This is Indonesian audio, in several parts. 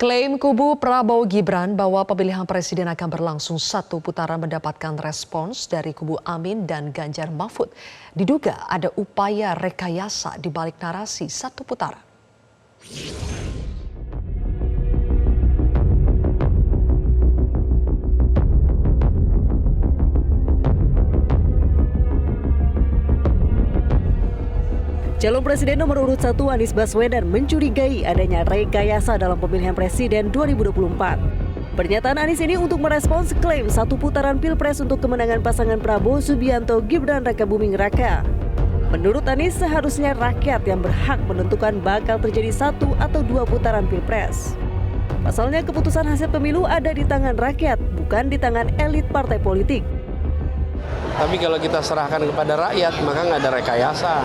Klaim kubu Prabowo Gibran bahwa pemilihan presiden akan berlangsung satu putaran mendapatkan respons dari kubu Amin dan Ganjar Mahfud. Diduga ada upaya rekayasa di balik narasi satu putaran. Calon Presiden nomor urut 1 Anies Baswedan mencurigai adanya rekayasa dalam pemilihan presiden 2024. Pernyataan Anies ini untuk merespons klaim satu putaran pilpres untuk kemenangan pasangan Prabowo Subianto Gibran Rakabuming Raka. Menurut Anies, seharusnya rakyat yang berhak menentukan bakal terjadi satu atau dua putaran pilpres. Pasalnya keputusan hasil pemilu ada di tangan rakyat, bukan di tangan elit partai politik. Tapi kalau kita serahkan kepada rakyat, maka nggak ada rekayasa.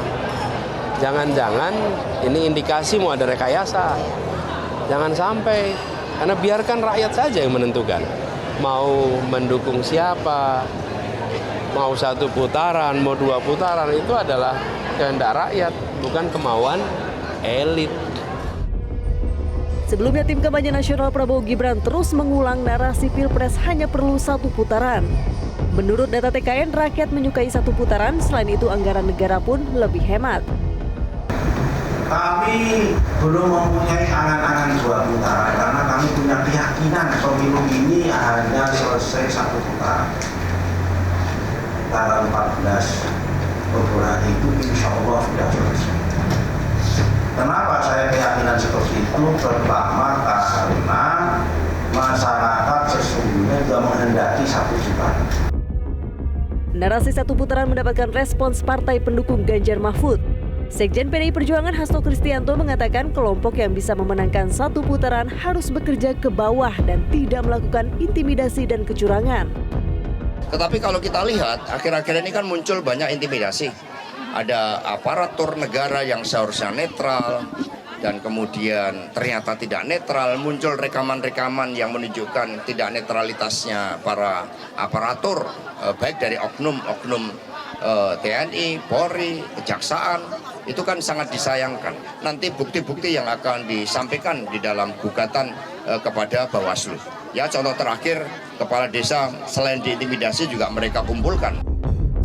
Jangan-jangan ini indikasi mau ada rekayasa. Jangan sampai, karena biarkan rakyat saja yang menentukan. Mau mendukung siapa, mau satu putaran, mau dua putaran, itu adalah kehendak rakyat, bukan kemauan elit. Sebelumnya tim kampanye nasional Prabowo Gibran terus mengulang narasi pilpres hanya perlu satu putaran. Menurut data TKN, rakyat menyukai satu putaran, selain itu anggaran negara pun lebih hemat. Kami belum mempunyai angan-angan dua putaran karena kami punya keyakinan pemilu ini hanya selesai satu putaran. Tanggal 14 Februari itu insya Allah sudah selesai. Kenapa saya keyakinan seperti itu? Pertama karena masyarakat sesungguhnya juga menghendaki satu putaran. Narasi satu putaran mendapatkan respons partai pendukung Ganjar Mahfud. Sekjen PDI Perjuangan Hasto Kristianto mengatakan kelompok yang bisa memenangkan satu putaran harus bekerja ke bawah dan tidak melakukan intimidasi dan kecurangan. Tetapi kalau kita lihat, akhir-akhir ini kan muncul banyak intimidasi. Ada aparatur negara yang seharusnya netral, dan kemudian ternyata tidak netral. Muncul rekaman-rekaman yang menunjukkan tidak netralitasnya para aparatur, baik dari oknum-oknum TNI, Polri, Kejaksaan. Itu kan sangat disayangkan. Nanti bukti-bukti yang akan disampaikan di dalam gugatan kepada Bawaslu. Ya, contoh terakhir, kepala desa selain diintimidasi juga mereka kumpulkan.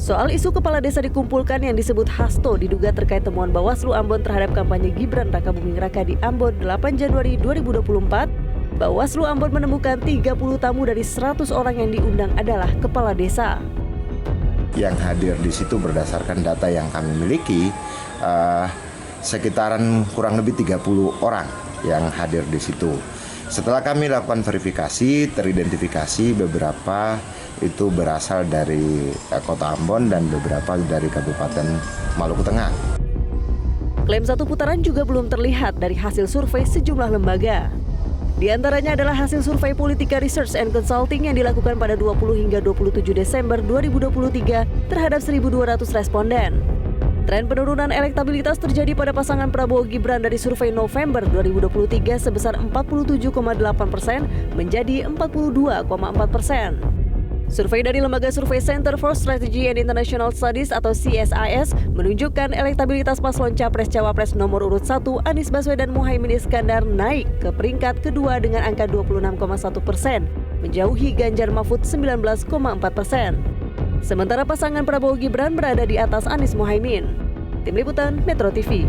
Soal isu kepala desa dikumpulkan yang disebut Hasto diduga terkait temuan Bawaslu Ambon terhadap kampanye Gibran Rakabuming Raka di Ambon 8 Januari 2024, Bawaslu Ambon menemukan 30 tamu dari 100 orang yang diundang adalah kepala desa. Yang hadir di situ berdasarkan data yang kami miliki, sekitaran kurang lebih 30 orang yang hadir di situ. Setelah kami lakukan verifikasi, teridentifikasi beberapa itu berasal dari Kota Ambon dan beberapa dari Kabupaten Maluku Tengah. Klaim satu putaran juga belum terlihat dari hasil survei sejumlah lembaga. Di antaranya adalah hasil survei Politika Research and Consulting yang dilakukan pada 20 hingga 27 Desember 2023 terhadap 1.200 responden. Tren penurunan elektabilitas terjadi pada pasangan Prabowo Gibran dari survei November 2023 sebesar 47,8% menjadi 42,4%. Survei dari lembaga survei Center for Strategy and International Studies atau CSIS menunjukkan elektabilitas paslon Capres-Cawapres nomor urut 1 Anies Baswedan Muhaimin Iskandar naik ke peringkat kedua dengan angka 26,1%, menjauhi Ganjar Mahfud 19,4%. Sementara pasangan Prabowo Gibran berada di atas Anies Muhaimin. Tim Liputan Metro TV.